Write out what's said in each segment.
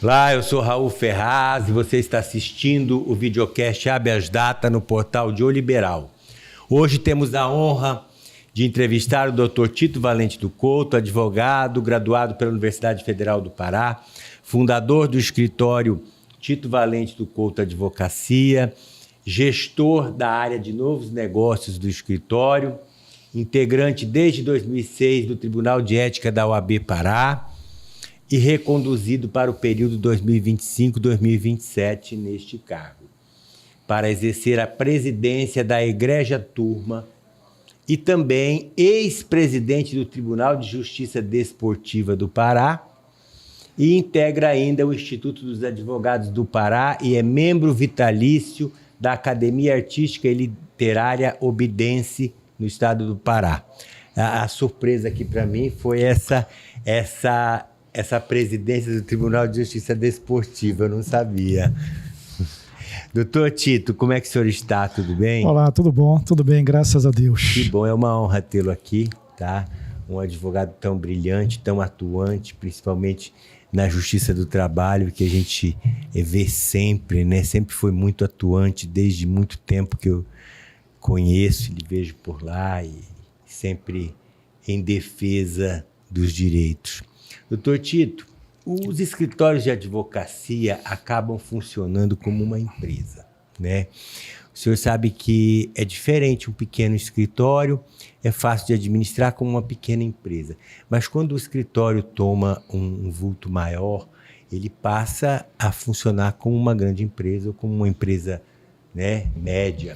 Olá, eu sou Raul Ferraz e você está assistindo o videocast Habeas Data no portal de O Liberal. Hoje temos a honra de entrevistar o Dr. Tito Valente do Couto, advogado, graduado pela Universidade Federal do Pará, fundador do escritório Tito Valente do Couto Advocacia, gestor da área de novos negócios do escritório, integrante desde 2006 do Tribunal de Ética da OAB Pará e reconduzido para o período 2025-2027 neste cargo, para exercer a presidência da Egrégia Turma e também ex-presidente do Tribunal de Justiça Desportiva do Pará e integra ainda o Instituto dos Advogados do Pará e é membro vitalício da Academia Artística e Literária Obidense no estado do Pará. A surpresa aqui para mim foi essa presidência do Tribunal de Justiça Desportiva, eu não sabia. Doutor Tito, como é que o senhor está? Tudo bem? Olá, tudo bom? Tudo bem, graças a Deus. Que bom, é uma honra tê-lo aqui, tá? Um advogado tão brilhante, tão atuante, principalmente na Justiça do Trabalho, que a gente vê sempre, né? Sempre foi muito atuante, desde muito tempo que eu conheço e vejo por lá, e sempre em defesa dos direitos. Doutor Tito, os escritórios de advocacia acabam funcionando como uma empresa, né? O senhor sabe que é diferente um pequeno escritório, é fácil de administrar como uma pequena empresa. Mas quando o escritório toma um vulto maior, ele passa a funcionar como uma grande empresa ou como uma empresa, né, média.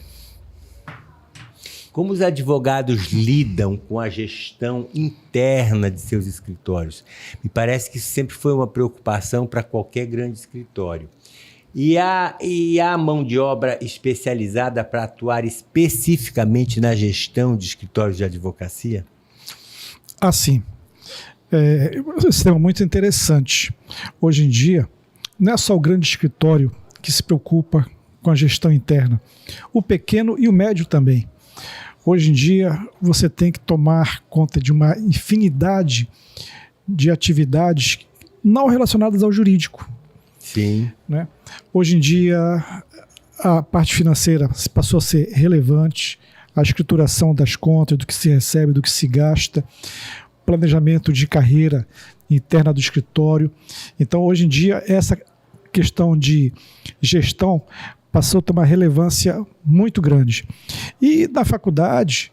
Como os advogados lidam com a gestão interna de seus escritórios? Me parece que isso sempre foi uma preocupação para qualquer grande escritório. E há mão de obra especializada para atuar especificamente na gestão de escritórios de advocacia? Sim. Esse tema é muito interessante. Hoje em dia, não é só o grande escritório que se preocupa com a gestão interna. O pequeno e o médio também. Hoje em dia, você tem que tomar conta de uma infinidade de atividades não relacionadas ao jurídico. Sim. Né? Hoje em dia, a parte financeira passou a ser relevante, a escrituração das contas, do que se recebe, do que se gasta, planejamento de carreira interna do escritório. Então, hoje em dia, essa questão de gestão passou a ter uma relevância muito grande. E na faculdade,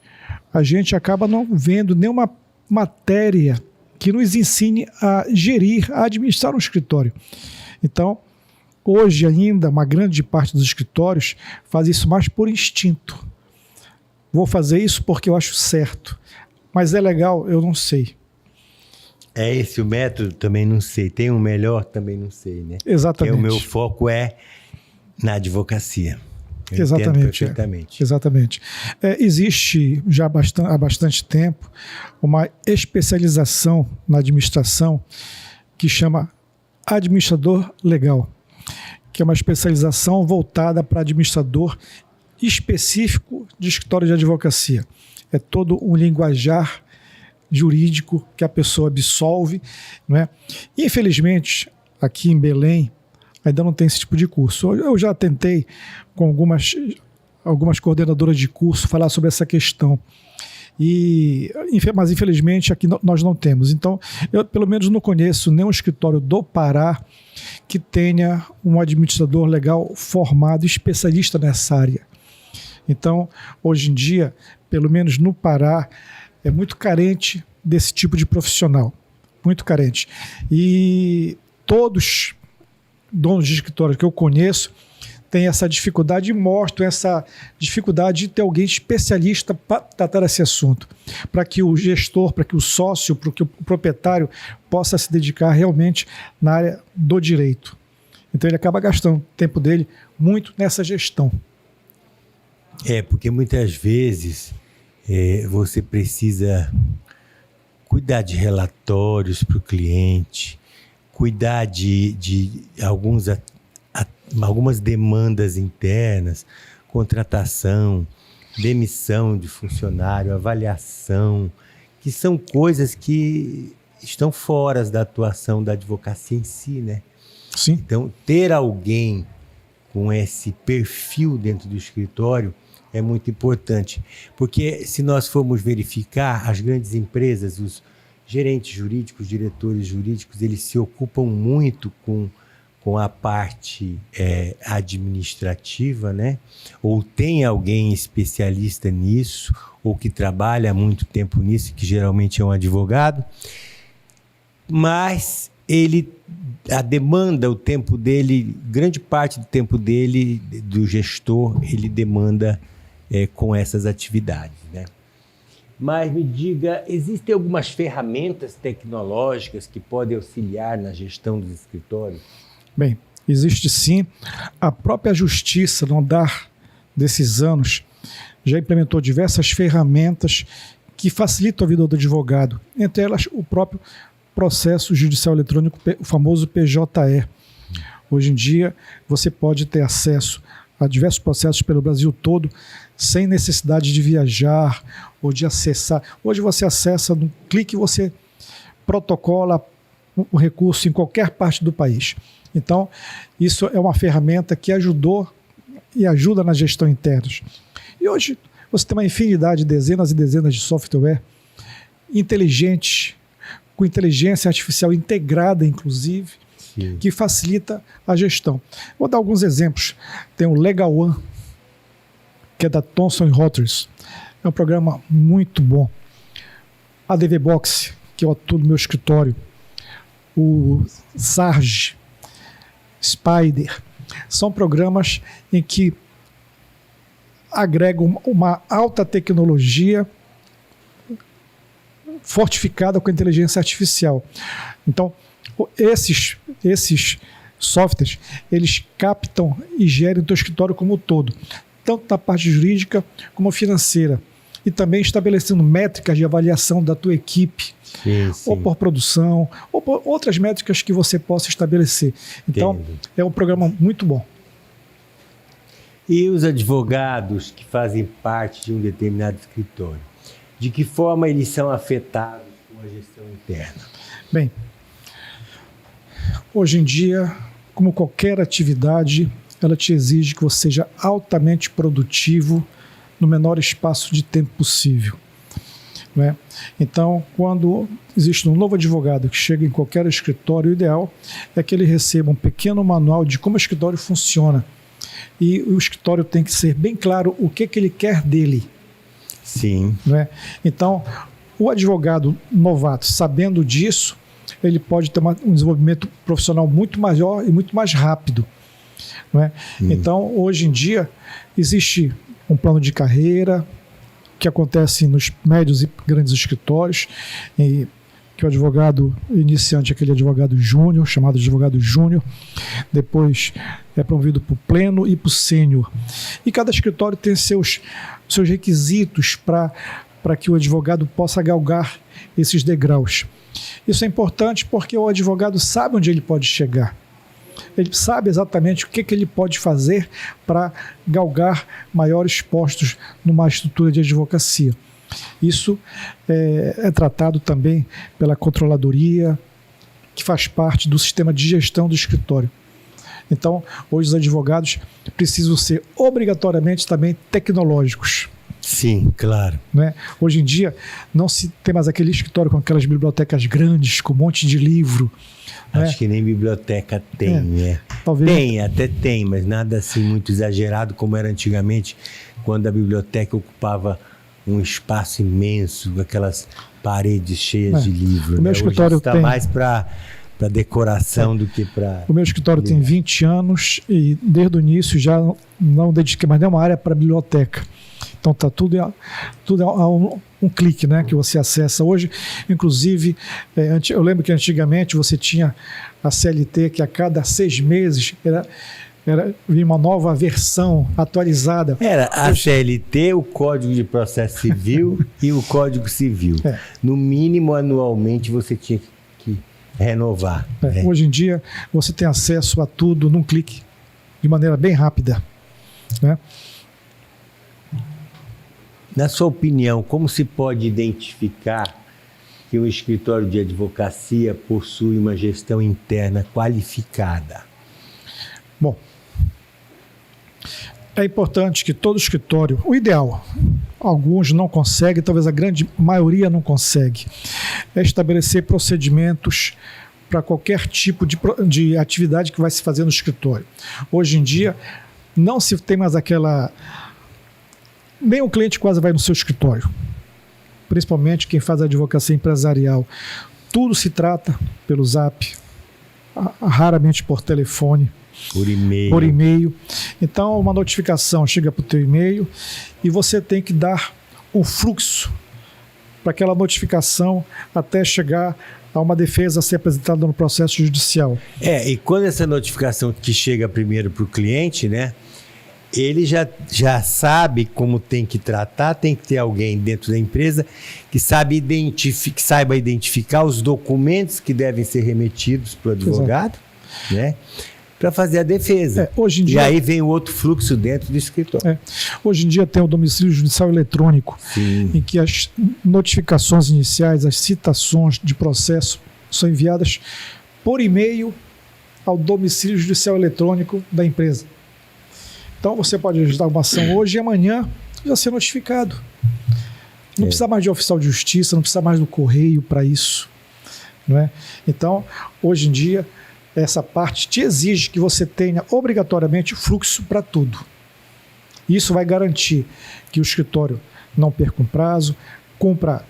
a gente acaba não vendo nenhuma matéria que nos ensine a gerir, a administrar um escritório. Então, hoje ainda, uma grande parte dos escritórios faz isso mais por instinto. Vou fazer isso porque eu acho certo. Mas é legal, eu não sei. É esse o método? Também não sei. Tem um melhor? Também não sei, né? Exatamente. Porque o meu foco é na advocacia. Eu Exatamente. entendo perfeitamente. Exatamente. Existe já há bastante tempo uma especialização na administração que chama administrador legal, que é uma especialização voltada para administrador específico de escritório de advocacia. É todo um linguajar jurídico que a pessoa absolve, não é? Infelizmente, aqui em Belém, ainda não tem esse tipo de curso. Eu já tentei, com algumas coordenadoras de curso, falar sobre essa questão. Mas infelizmente aqui nós não temos. Então, eu pelo menos não conheço nenhum escritório do Pará que tenha um administrador legal formado, especialista nessa área. Então, hoje em dia, pelo menos no Pará, é muito carente desse tipo de profissional. Muito carente. E todos donos de escritório que eu conheço têm essa dificuldade e mostram essa dificuldade de ter alguém especialista para tratar esse assunto, para que o gestor, para que o sócio, para que o proprietário possa se dedicar realmente na área do direito. Então ele acaba gastando o tempo dele muito nessa gestão. Porque muitas vezes você precisa cuidar de relatórios para o cliente, cuidar de algumas demandas internas, contratação, demissão de funcionário, avaliação, que são coisas que estão fora da atuação da advocacia em si, né? Sim. Então, ter alguém com esse perfil dentro do escritório é muito importante, porque se nós formos verificar, as grandes empresas, os gerentes jurídicos, diretores jurídicos, eles se ocupam muito com a parte administrativa, né? Ou tem alguém especialista nisso, ou que trabalha há muito tempo nisso, que geralmente é um advogado, mas a demanda, o tempo dele, grande parte do tempo dele, do gestor, ele demanda com essas atividades, né? Mas me diga, existem algumas ferramentas tecnológicas que podem auxiliar na gestão dos escritórios? Bem, existe sim. A própria justiça, no andar desses anos, já implementou diversas ferramentas que facilitam a vida do advogado, entre elas o próprio processo judicial eletrônico, o famoso PJE. Hoje em dia, você pode ter acesso a diversos processos pelo Brasil todo, sem necessidade de viajar ou de acessar. Hoje você acessa num clique, você protocola o recurso em qualquer parte do país. Então, isso é uma ferramenta que ajudou e ajuda na gestão interna. E hoje você tem uma infinidade, dezenas e dezenas de software inteligentes, com inteligência artificial integrada, inclusive, Sim. que facilita a gestão. Vou dar alguns exemplos. Tem o Legal One, que é da Thomson Reuters. É um programa muito bom. A DV Box, que eu atuo no meu escritório. O Sarge, Spider. São programas em que agregam uma alta tecnologia fortificada com a inteligência artificial. Então, esses softwares, eles captam e gerem o teu escritório como um todo, tanto na parte jurídica como financeira, e também estabelecendo métricas de avaliação da tua equipe, sim. ou por produção, ou por outras métricas que você possa estabelecer. Então, Entendo. É um programa muito bom. E os advogados que fazem parte de um determinado escritório, de que forma eles são afetados com a gestão interna? Bem, hoje em dia, como qualquer atividade, ela te exige que você seja altamente produtivo no menor espaço de tempo possível, né? Então, quando existe um novo advogado que chega em qualquer escritório, o ideal é que ele receba um pequeno manual de como o escritório funciona. E o escritório tem que ser bem claro o que ele quer dele. Sim. Né? Então, o advogado novato, sabendo disso, ele pode ter um desenvolvimento profissional muito maior e muito mais rápido. Né? Então, hoje em dia, existe um plano de carreira que acontece nos médios e grandes escritórios, e que o advogado iniciante é aquele advogado júnior, chamado de advogado júnior, depois é promovido para o pleno e para o sênior. E cada escritório tem seus requisitos para que o advogado possa galgar esses degraus. Isso é importante porque o advogado sabe onde ele pode chegar. Ele sabe exatamente o que ele pode fazer para galgar maiores postos numa estrutura de advocacia. Isso é tratado também pela controladoria, que faz parte do sistema de gestão do escritório. Então, hoje os advogados precisam ser obrigatoriamente também tecnológicos. Sim, claro. Né? Hoje em dia, não se tem mais aquele escritório com aquelas bibliotecas grandes, com um monte de livro. Acho né? que nem biblioteca tem, né? Talvez Tem, até tem, mas nada assim muito exagerado como era antigamente, quando a biblioteca ocupava um espaço imenso, aquelas paredes cheias de livros. O meu escritório está mais para decoração do que para... O meu escritório tem 20 anos e desde o início já não dediquei mais nenhuma área para biblioteca. Então está tudo a um clique, né, que você acessa hoje. Inclusive, eu lembro que antigamente você tinha a CLT, que a cada 6 meses vinha uma nova versão atualizada. Era a CLT, o Código de Processo Civil e o Código Civil. No mínimo, anualmente, você tinha que renovar. Né? Hoje em dia, você tem acesso a tudo num clique, de maneira bem rápida. Né? Na sua opinião, como se pode identificar que um escritório de advocacia possui uma gestão interna qualificada? Bom, é importante que todo escritório, o ideal, alguns não conseguem, talvez a grande maioria não consegue, é estabelecer procedimentos para qualquer tipo de atividade que vai se fazer no escritório. Hoje em dia, não se tem mais aquela... Nem o cliente quase vai no seu escritório, principalmente quem faz advocacia empresarial. Tudo se trata pelo Zap, raramente por telefone, por e-mail. Por e-mail. Então, uma notificação chega para o teu e-mail e você tem que dar um fluxo para aquela notificação até chegar a uma defesa a ser apresentada no processo judicial. E quando essa notificação que chega primeiro para o cliente, né? Ele já sabe como tem que tratar, tem que ter alguém dentro da empresa que saiba identificar os documentos que devem ser remetidos para o advogado, né? Para fazer a defesa. Hoje em dia, e aí vem o outro fluxo dentro do escritório. Hoje em dia tem o domicílio judicial eletrônico, Sim. em que as notificações iniciais, as citações de processo são enviadas por e-mail ao domicílio judicial eletrônico da empresa. Então você pode registrar uma ação hoje e amanhã já ser notificado. Não precisa mais de oficial de justiça, não precisa mais do correio para isso, não é? Então, hoje em dia, essa parte te exige que você tenha obrigatoriamente fluxo para tudo. Isso vai garantir que o escritório não perca um prazo, cumpra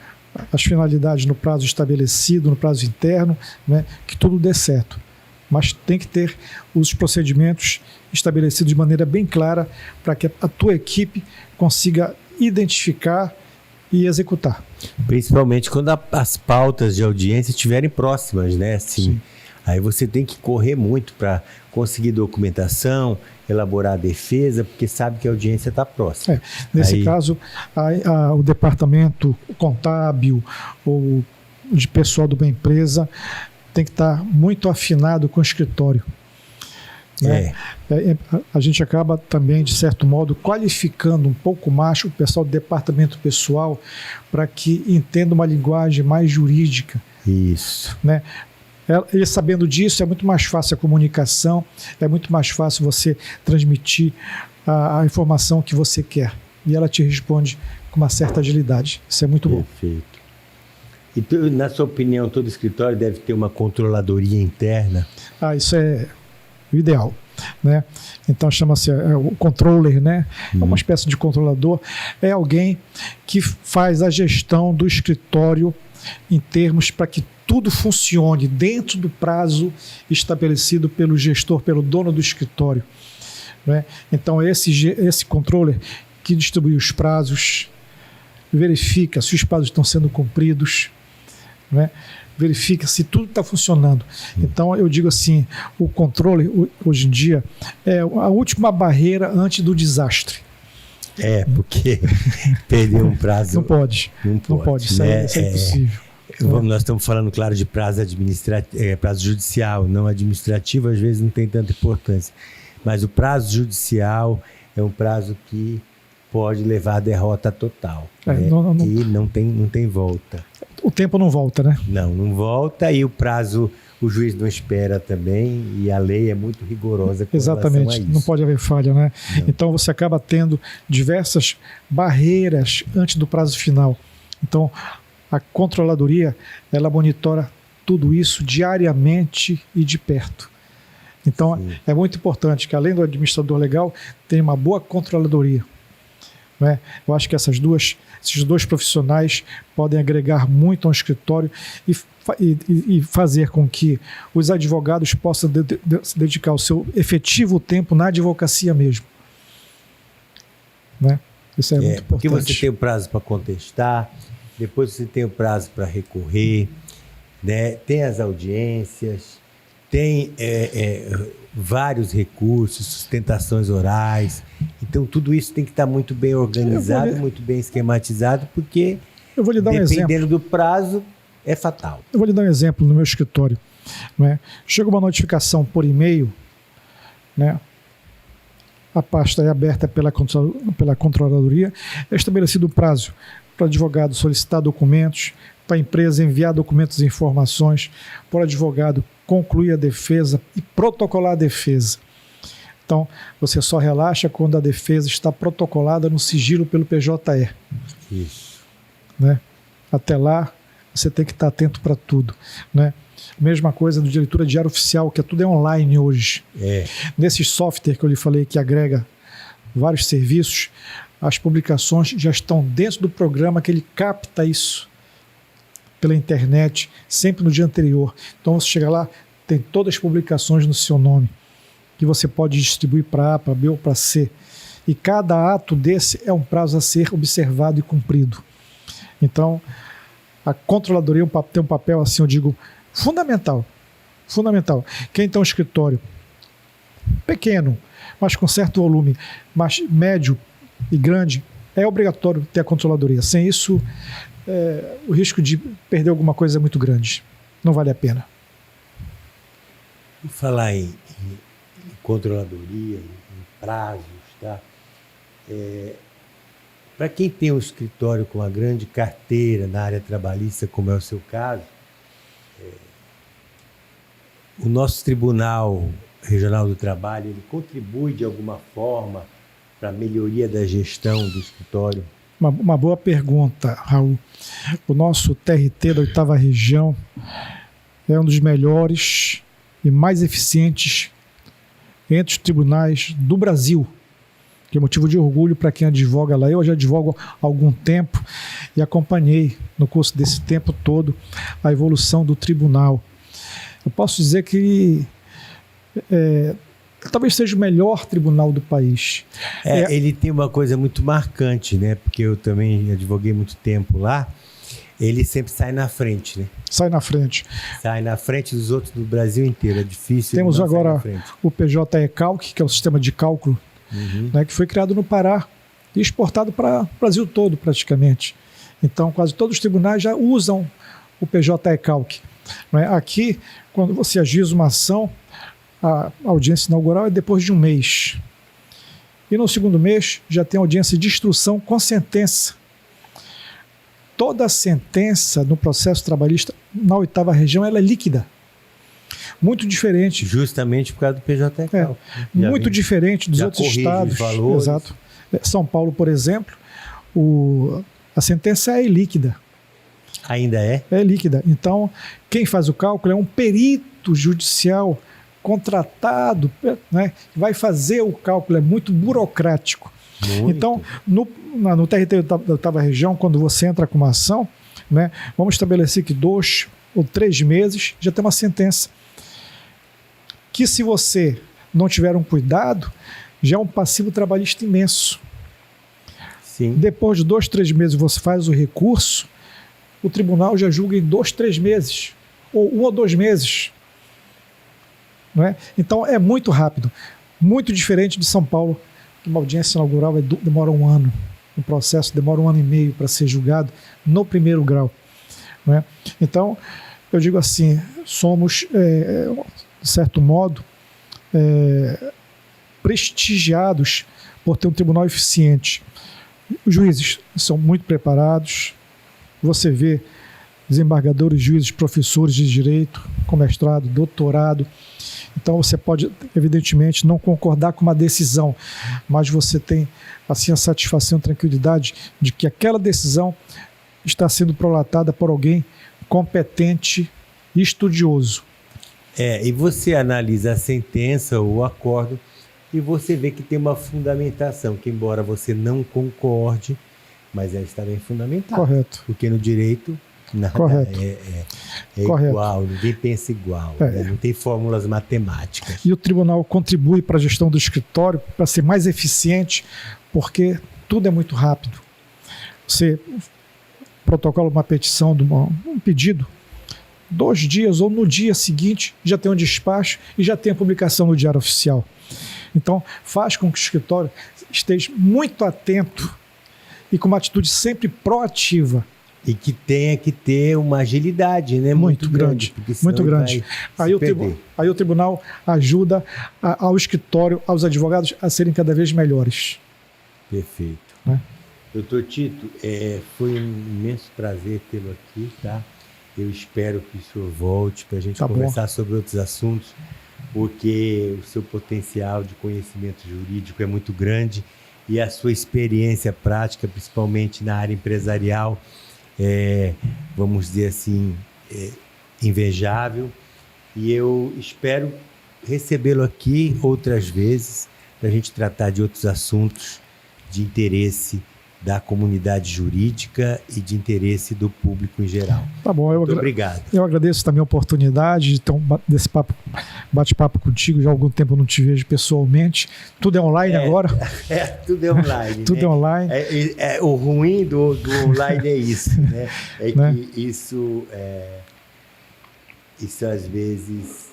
as finalidades no prazo estabelecido, no prazo interno, né, que tudo dê certo. Mas tem que ter os procedimentos estabelecidos de maneira bem clara para que a tua equipe consiga identificar e executar. Principalmente quando as pautas de audiência estiverem próximas, né? Assim, sim. Aí você tem que correr muito para conseguir documentação, elaborar a defesa, porque sabe que a audiência está próxima. Nesse caso, o departamento contábil ou de pessoal de uma empresa tem que estar muito afinado com o escritório. Né? A gente acaba também, de certo modo, qualificando um pouco mais o pessoal do departamento pessoal para que entenda uma linguagem mais jurídica. Isso. Né? Ele sabendo disso, é muito mais fácil a comunicação, é muito mais fácil você transmitir a informação que você quer. E ela te responde com uma certa agilidade. Isso é muito bom. Perfeito. E na sua opinião, todo escritório deve ter uma controladoria interna? Isso é o ideal, né? Então chama-se o controller, né? É uma espécie de controlador. É alguém que faz a gestão do escritório em termos para que tudo funcione dentro do prazo estabelecido pelo gestor, pelo dono do escritório, né? Então esse controller que distribui os prazos, verifica se os prazos estão sendo cumpridos, né? Verifica se tudo está funcionando. Então eu digo assim, o controle hoje em dia é a última barreira antes do desastre. Porque perder um prazo... Não pode, isso é impossível. Nós estamos falando, claro, de prazo prazo judicial, não administrativo, às vezes não tem tanta importância. Mas o prazo judicial é um prazo que pode levar à derrota total. Né? E não tem volta. O tempo não volta, né? Não volta, e o prazo o juiz não espera também, e a lei é muito rigorosa com Exatamente, relação a isso. Não pode haver falha, né? Não. Então você acaba tendo diversas barreiras antes do prazo final. Então a controladoria, ela monitora tudo isso diariamente e de perto. Então sim, é muito importante que, além do administrador legal, tenha uma boa controladoria. Né? Eu acho que esses dois profissionais podem agregar muito ao escritório e fazer com que os advogados possam se dedicar o seu efetivo tempo na advocacia mesmo. Né? Isso é muito importante. Porque você tem o prazo para contestar, depois você tem o prazo para recorrer, né? Tem as audiências, tem vários recursos, sustentações orais. Então, tudo isso tem que estar muito bem organizado, muito bem esquematizado, porque, eu vou lhe dar dependendo do prazo, é fatal. Eu vou lhe dar um exemplo no meu escritório. Né? Chega uma notificação por e-mail, né? A pasta é aberta pela controladoria, é estabelecido um prazo para o advogado solicitar documentos, para a empresa enviar documentos e informações, para o advogado concluir a defesa e protocolar a defesa. Então, você só relaxa quando a defesa está protocolada no sigilo pelo PJE. Isso. Né? Até lá, você tem que estar atento para tudo. Né? Mesma coisa no de leitura diário oficial, que tudo é online hoje. Nesse software que eu lhe falei que agrega vários serviços, as publicações já estão dentro do programa que ele capta isso pela internet, sempre no dia anterior. Então você chega lá, tem todas as publicações no seu nome, que você pode distribuir para A, para B ou para C. E cada ato desse é um prazo a ser observado e cumprido. Então, a controladoria tem um papel, assim, eu digo, fundamental. Fundamental. Quem tem um escritório pequeno, mas com certo volume, mas médio e grande, é obrigatório ter a controladoria. Sem isso, o risco de perder alguma coisa é muito grande. Não vale a pena. Vou falar em controladoria, em prazos, tá? Para quem tem um escritório com uma grande carteira na área trabalhista, como é o seu caso, o nosso Tribunal Regional do Trabalho, ele contribui de alguma forma para a melhoria da gestão do escritório? Uma boa pergunta, Raul. O nosso TRT da 8ª Região é um dos melhores e mais eficientes entre os tribunais do Brasil, que é motivo de orgulho para quem advoga lá. Eu já advogo há algum tempo e acompanhei no curso desse tempo todo a evolução do tribunal. Eu posso dizer que talvez seja o melhor tribunal do país. Ele tem uma coisa muito marcante, né? Porque eu também advoguei muito tempo lá. Ele sempre sai na frente, né? Sai na frente. Sai na frente dos outros do Brasil inteiro. É difícil. Temos agora o PJE Calc, que é o sistema de cálculo, né, que foi criado no Pará e exportado para o Brasil todo, praticamente. Então, quase todos os tribunais já usam o PJE Calc. Né? Aqui, quando você ajuiza uma ação, a audiência inaugural é depois de um mês. E no segundo mês já tem audiência de instrução com sentença. Toda a sentença no processo trabalhista na 8ª Região ela é líquida. Muito diferente. Justamente por causa do PJE Calc. Muito diferente dos outros estados. Exato. São Paulo, por exemplo, a sentença é líquida. Ainda é? É líquida. Então, quem faz o cálculo é um perito judicial contratado, né, que vai fazer o cálculo, é muito burocrático. Muito. Então, no TRT da 8ª Região, quando você entra com uma ação, né, vamos estabelecer que 2 ou 3 meses já tem uma sentença. Que se você não tiver um cuidado, já é um passivo trabalhista imenso. Sim. Depois de 2, 3 meses você faz o recurso, o tribunal já julga em 2, 3 meses, ou 1 ou 2 meses. Não é? Então é muito rápido, muito diferente de São Paulo, que uma audiência inaugural demora 1 ano, o processo demora 1 ano e meio para ser julgado no primeiro grau. Não é? Então, eu digo assim, somos, de certo modo, prestigiados por ter um tribunal eficiente. Os juízes são muito preparados, você vê desembargadores, juízes, professores de direito, com mestrado, doutorado. Então você pode, evidentemente, não concordar com uma decisão, mas você tem assim a satisfação e tranquilidade de que aquela decisão está sendo prolatada por alguém competente e estudioso. E você analisa a sentença ou o acordo e você vê que tem uma fundamentação, que embora você não concorde, mas ela está bem fundamentada. Correto. Porque no direito nada Correto. é igual, ninguém pensa igual, né? Não tem fórmulas matemáticas. E o tribunal contribui para a gestão do escritório para ser mais eficiente, porque tudo é muito rápido. Você protocola uma petição, um pedido, 2 dias ou no dia seguinte já tem um despacho e já tem a publicação no Diário Oficial. Então faz com que o escritório esteja muito atento e com uma atitude sempre proativa. E que tenha que ter uma agilidade, né? Muito grande. Muito grande. Aí o tribunal ajuda ao escritório, aos advogados a serem cada vez melhores. Perfeito. Né? Doutor Tito, foi um imenso prazer tê-lo aqui, tá? Eu espero que o senhor volte para a gente conversar sobre outros assuntos, porque o seu potencial de conhecimento jurídico é muito grande e a sua experiência prática, principalmente na área empresarial, vamos dizer assim, invejável. E eu espero recebê-lo aqui outras vezes para a gente tratar de outros assuntos de interesse da comunidade jurídica e de interesse do público em geral. Tá bom, muito obrigado. Eu agradeço também a oportunidade desse bate-papo contigo. Já há algum tempo eu não te vejo pessoalmente. Tudo é online agora? Tudo é online. Tudo é online. O ruim do online é isso, né? Que isso às vezes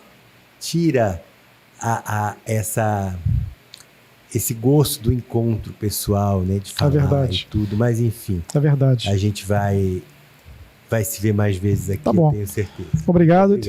tira esse gosto do encontro pessoal, né, de falar e tudo, mas enfim. É verdade. A gente vai se ver mais vezes aqui, tá bom. Eu tenho certeza. Obrigado.